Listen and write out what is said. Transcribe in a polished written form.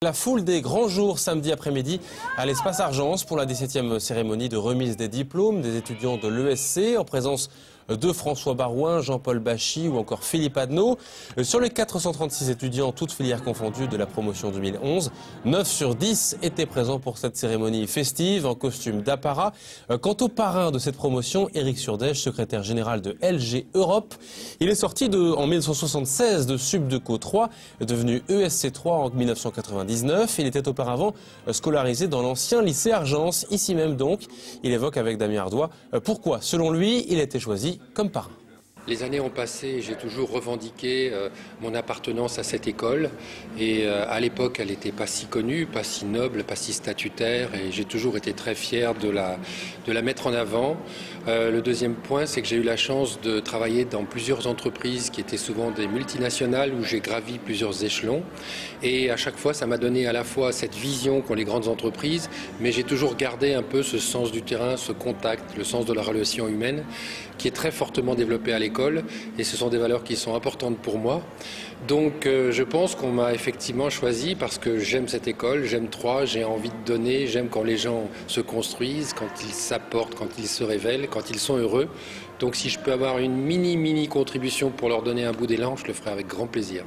La foule des grands jours samedi après-midi à l'espace Argence pour la 17e cérémonie de remise des diplômes des étudiants de l'ESC en présence de François Barouin, Jean-Paul Bachy ou encore Philippe Adnaud. Sur les 436 étudiants, toutes filières confondues de la promotion 2011, 9 sur 10 étaient présents pour cette cérémonie festive en costume d'apparat. Quant au parrain de cette promotion, Éric Surdège, secrétaire général de LG Europe, il est sorti en 1976 de Subdeco 3, devenu ESC 3 en 1999. Il était auparavant scolarisé dans l'ancien lycée Argence, ici même donc. Il évoque avec Damien Ardois pourquoi, selon lui, il a été choisi comme parrain. Les années ont passé et j'ai toujours revendiqué mon appartenance à cette école. Et à l'époque, elle n'était pas si connue, pas si noble, pas si statutaire. Et j'ai toujours été très fier de la mettre en avant. Le deuxième point, c'est que j'ai eu la chance de travailler dans plusieurs entreprises qui étaient souvent des multinationales où j'ai gravi plusieurs échelons. Et à chaque fois, ça m'a donné à la fois cette vision qu'ont les grandes entreprises, mais j'ai toujours gardé un peu ce sens du terrain, ce contact, le sens de la relation humaine qui est très fortement développé à l'école. Et ce sont des valeurs qui sont importantes pour moi. Donc je pense qu'on m'a effectivement choisi parce que j'aime cette école, j'aime Troyes, j'ai envie de donner, j'aime quand les gens se construisent, quand ils s'apportent, quand ils se révèlent, quand ils sont heureux. Donc si je peux avoir une mini contribution pour leur donner un bout d'élan, je le ferai avec grand plaisir.